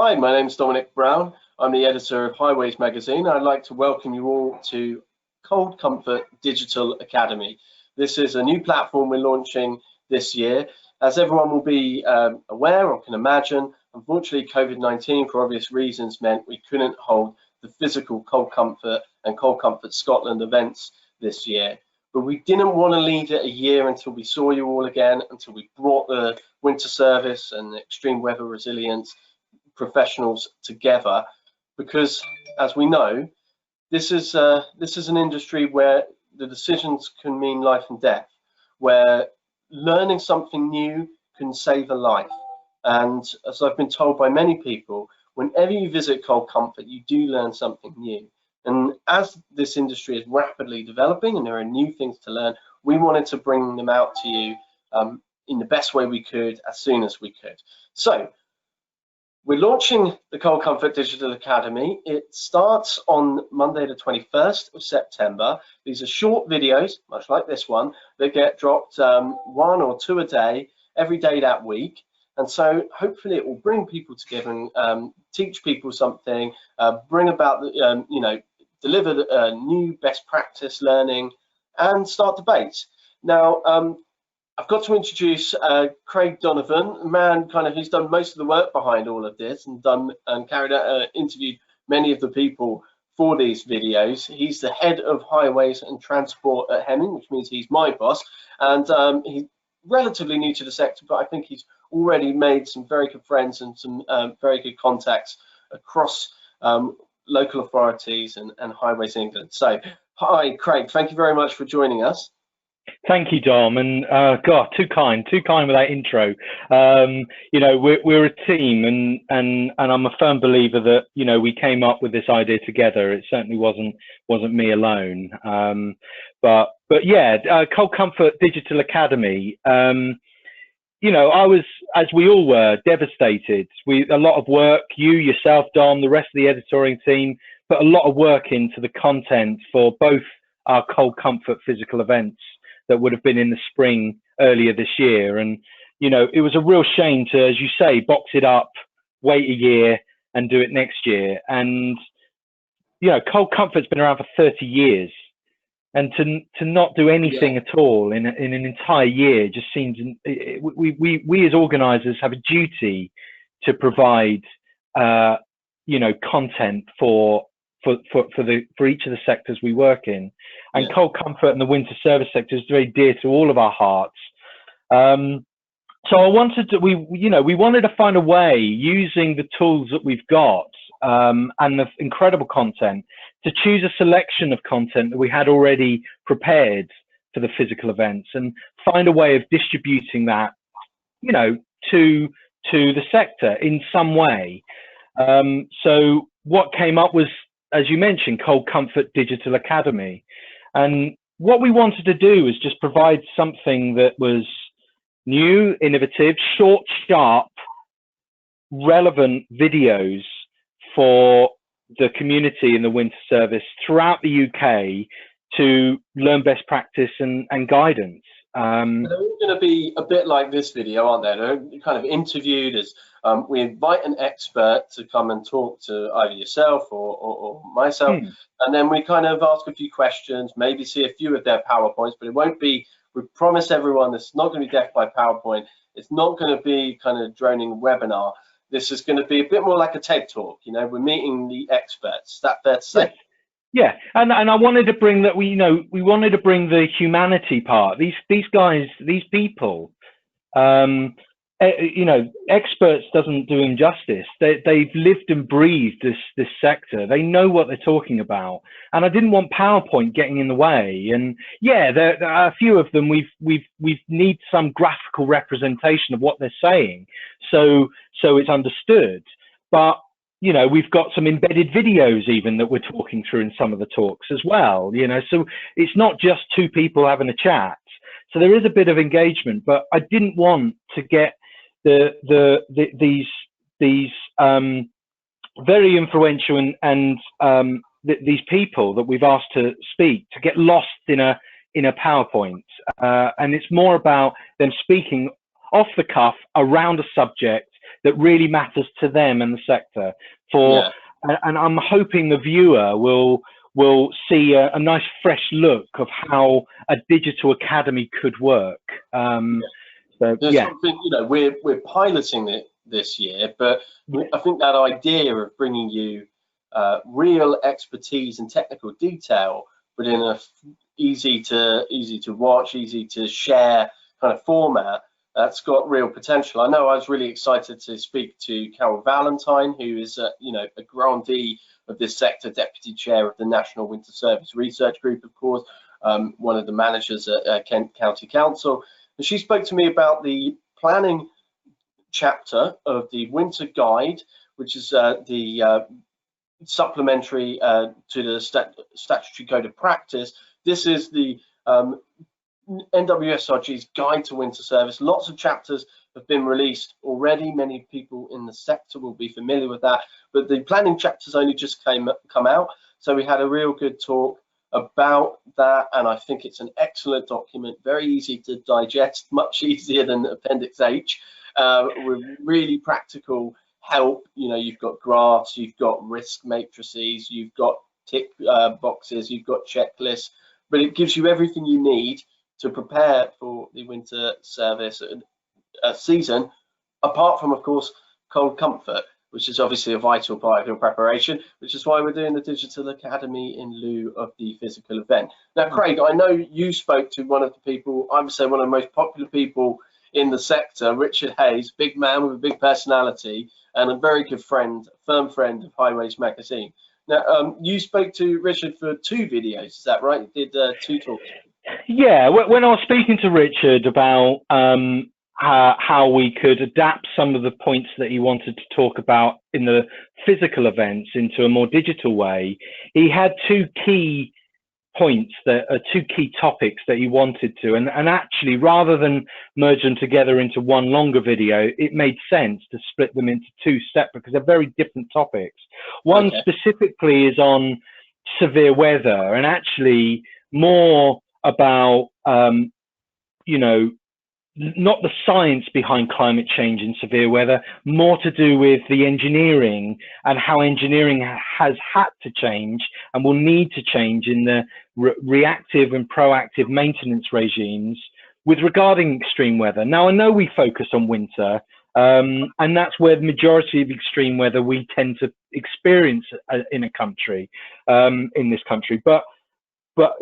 Hi, my name's Dominic Brown. I'm the editor of Highways magazine. I'd like to welcome you all to Cold Comfort Digital Academy. This is a new platform we're launching this year. As everyone will be aware or can imagine, unfortunately COVID-19 for obvious reasons meant we couldn't hold the physical Cold Comfort and Cold Comfort Scotland events this year. But we didn't want to leave it a year until we saw you all again, until we brought the winter service and the extreme weather resilience professionals together, because as we know, this is an industry where the decisions can mean life and death, where learning something new can save a life. And as I've been told by many people, whenever you visit Cold Comfort, you do learn something new. And as this industry is rapidly developing and there are new things to learn, we wanted to bring them out to you in the best way we could, as soon as we could. So we're launching the Cold Comfort Digital Academy. It starts on Monday the 21st of September. These are short videos, much like this one, that get dropped 1 or 2 a day, every day that week. And so hopefully it will bring people together and teach people something, bring about, deliver new best practice learning and start debates. Now, I've got to introduce Craig Donovan, a man who's done most of the work behind all of this and interviewed many of the people for these videos. He's the head of highways and transport at Hemming, which means he's my boss, and he's relatively new to the sector, but I think he's already made some very good friends and some very good contacts across local authorities and Highways England. So, hi Craig, thank you very much for joining us. Thank you, Dom, and God, too kind with that intro. We're a team, and I'm a firm believer that we came up with this idea together. It certainly wasn't me alone. But yeah, Cold Comfort Digital Academy. I was, as we all were, devastated. A lot of work. Yourself, Dom, the rest of the editorial team put a lot of work into the content for both our Cold Comfort physical events that would have been in the spring earlier this year. And, it was a real shame to, as you say, box it up, wait a year and do it next year. And, Cold Comfort's been around for 30 years. And to not do anything at all in an entire year just seems, we as organisers have a duty to provide, content for each of the sectors we work in, and Cold Comfort and the winter service sector is very dear to all of our hearts. So I wanted to, we wanted to find a way using the tools that we've got and the incredible content to choose a selection of content that we had already prepared for the physical events and find a way of distributing that, to the sector in some way. So what came up was, as you mentioned, Cold Comfort Digital Academy. And what we wanted to do was just provide something that was new, innovative, short, sharp, relevant videos for the community in the winter service throughout the UK to learn best practice and guidance. They're all going to be a bit like this video, aren't they? They're kind of interviewed as we invite an expert to come and talk to either yourself or myself, and then we kind of ask a few questions, maybe see a few of their PowerPoints, but it won't be, we promise everyone, it's not going to be death by PowerPoint. It's not going to be kind of droning webinar. This is going to be a bit more like a TED talk. We're meeting the experts. Is that fair to say? Yeah, and I wanted to bring that. We wanted to bring the humanity part. These guys, these people, experts doesn't do them justice. They've lived and breathed this sector. They know what they're talking about. And I didn't want PowerPoint getting in the way. And yeah, there are a few of them. We need some graphical representation of what they're saying, so it's understood. But we've got some embedded videos even that we're talking through in some of the talks as well, so it's not just two people having a chat. So there is a bit of engagement, but I didn't want to get these very influential and these people that we've asked to speak to get lost in a PowerPoint. And it's more about them speaking off the cuff around a subject that really matters to them and the sector. And I'm hoping the viewer will see a nice fresh look of how a digital academy could work. There's something, we're piloting it this year, but I think that idea of bringing you real expertise and technical detail, but in a easy to watch, easy to share kind of format, that's got real potential. I know I was really excited to speak to Carol Valentine, who is a grandee of this sector, deputy chair of the National Winter Service Research Group, of course, one of the managers at Kent County Council. And she spoke to me about the planning chapter of the Winter Guide, which is the supplementary to the Statutory Code of Practice. This is the NWSRG's Guide to Winter Service. Lots of chapters have been released already. Many people in the sector will be familiar with that, but the planning chapters only just come out. So we had a real good talk about that, and I think it's an excellent document, very easy to digest, much easier than Appendix H, with really practical help. You've got graphs, you've got risk matrices, you've got tick boxes, you've got checklists, but it gives you everything you need to prepare for the winter service season, apart from, of course, cold comfort, which is obviously a vital part of your preparation, which is why we're doing the Digital Academy in lieu of the physical event. Now, Craig, I know you spoke to one of the people, I would say one of the most popular people in the sector, Richard Hayes, big man with a big personality and a very good friend, firm friend of Highways Magazine. Now, you spoke to Richard for 2 videos, is that right? You did 2 talks. Yeah, when I was speaking to Richard about how we could adapt some of the points that he wanted to talk about in the physical events into a more digital way, he had 2 key points that are 2 key topics that he wanted to, and actually, rather than merge them together into one longer video, it made sense to split them into 2 separate, because they're very different topics. One specifically is on severe weather, and actually more about not the science behind climate change and severe weather, more to do with the engineering and how engineering has had to change and will need to change in the reactive and proactive maintenance regimes with regarding extreme weather. Now, I know we focus on winter, and that's where the majority of extreme weather we tend to experience in a country, in this country, but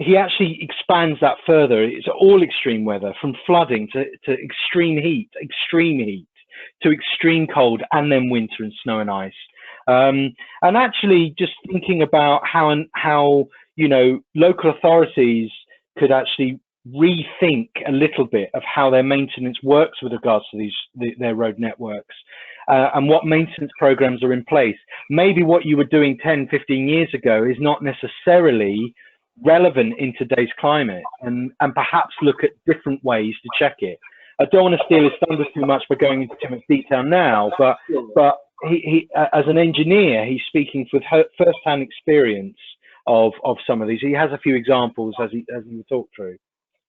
he actually expands that further. It's all extreme weather, from flooding to extreme heat to extreme cold, and then winter and snow and ice. And actually just thinking about how local authorities could actually rethink a little bit of how their maintenance works with regards to their road networks, and what maintenance programs are in place. Maybe what you were doing 10, 15 years ago is not necessarily relevant in today's climate, and perhaps look at different ways to check it. I don't want to steal his thunder too much by going into too much detail now, but he as an engineer, he's speaking with first-hand experience of some of these. He has a few examples as he will talk through.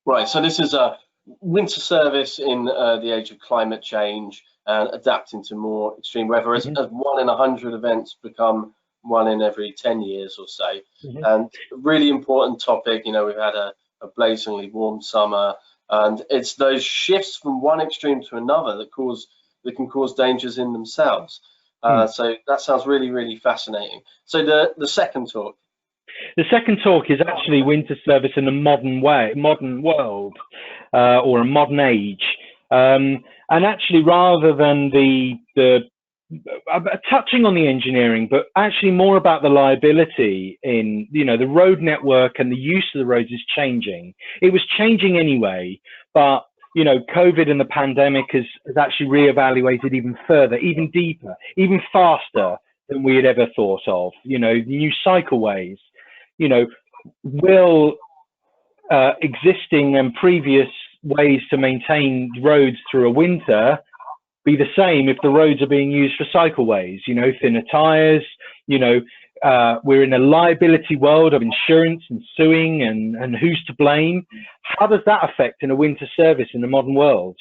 Right, so this is a winter service in the age of climate change and adapting to more extreme weather, as 1 in 100 events become 1 in every 10 years or so. And a really important topic. We've had a blazingly warm summer, and it's those shifts from one extreme to another that can cause dangers in themselves. So that sounds really, really fascinating. So the second talk. The second talk is actually winter service in a modern world, or a modern age. And actually, rather than the touching on the engineering, but actually more about the liability in, the road network, and the use of the roads is changing. It was changing anyway, but, COVID and the pandemic has actually reevaluated even further, even deeper, even faster than we had ever thought of. New cycleways, will existing and previous ways to maintain roads through a winter be the same if the roads are being used for cycleways? Thinner tires. We're in a liability world of insurance and suing and who's to blame. How does that affect in a winter service in the modern world?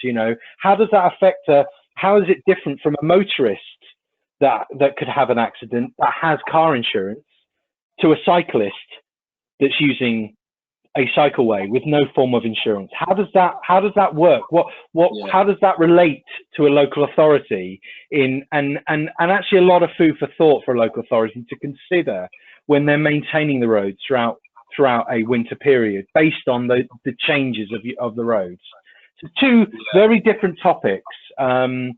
How does that affect a how is it different from a motorist that could have an accident that has car insurance to a cyclist that's using a cycleway with no form of insurance? How does that work? How does that relate to a local authority and actually a lot of food for thought for a local authority to consider when they're maintaining the roads throughout a winter period based on the changes of the roads. So two very different topics, and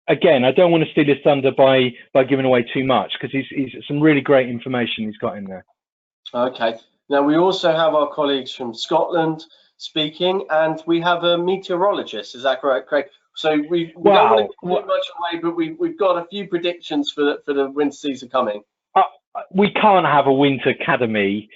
again, I don't want to steal his thunder by giving away too much, because he's some really great information he's got in there. Okay. Now we also have our colleagues from Scotland speaking, and we have a meteorologist. Is that correct, Craig? So we don't want to give too much away, but we've got a few predictions for the winter season coming. We can't have a winter academy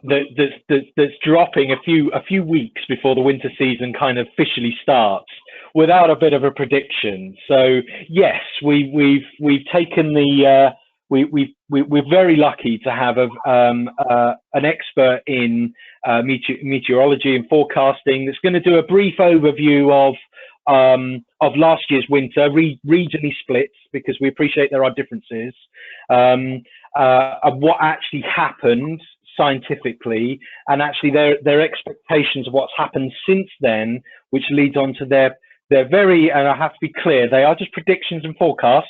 that's dropping a few weeks before the winter season kind of officially starts without a bit of a prediction. So yes, we've taken the we're very lucky to have an expert in meteorology and forecasting that's going to do a brief overview of last year's winter, regionally split, because we appreciate there are differences, of what actually happened scientifically, and actually their expectations of what's happened since then, which leads on to their very, and I have to be clear, they are just predictions and forecasts,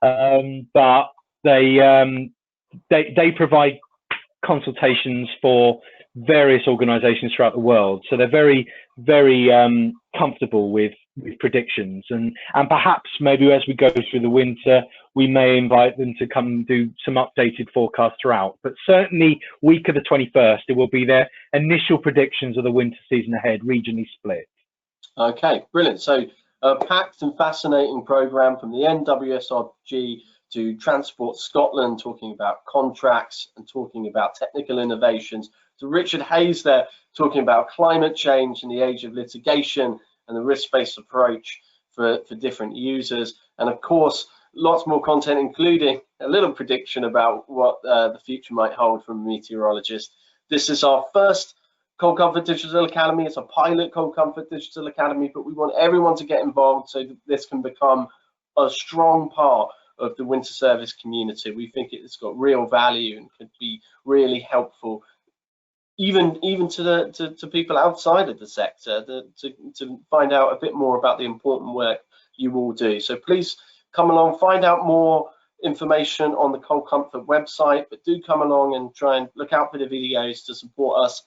but they provide consultations for various organizations throughout the world, so they're very, very comfortable with predictions, and perhaps maybe as we go through the winter we may invite them to come do some updated forecasts throughout, but certainly week of the 21st it will be their initial predictions of the winter season ahead, regionally split. Okay, brilliant. So a packed and fascinating program from the NWSRG to Transport Scotland, talking about contracts and talking about technical innovations, to Richard Hayes there talking about climate change in the age of litigation and the risk-based approach for different users, and of course lots more content, including a little prediction about what the future might hold from a meteorologist. This is our first Cold Comfort Digital Academy. It's a pilot Cold Comfort Digital Academy, but we want everyone to get involved so that this can become a strong part of the winter service community. We think it's got real value and could be really helpful, even to people outside of the sector, to find out a bit more about the important work you all do. So please come along, find out more information on the Cold Comfort website, but do come along and try and look out for the videos to support us.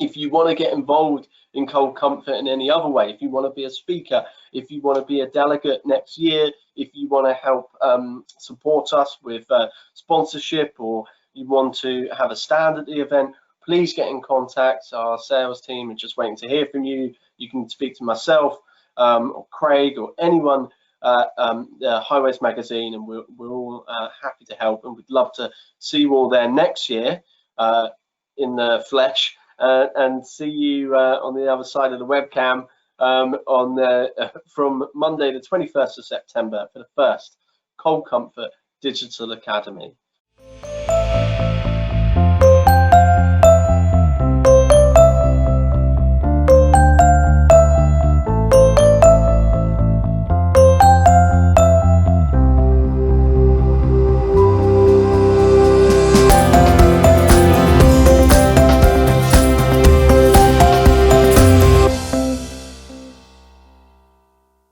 If you want to get involved in Cold Comfort in any other way, if you want to be a speaker, if you want to be a delegate next year, if you want to help support us with sponsorship, or you want to have a stand at the event, please get in contact. Our sales team are just waiting to hear from you. You can speak to myself or Craig or anyone the Highways magazine, and we're all happy to help, and we'd love to see you all there next year in the flesh, and see you on the other side of the webcam from Monday the 21st of September for the first Cold Comfort Digital Academy.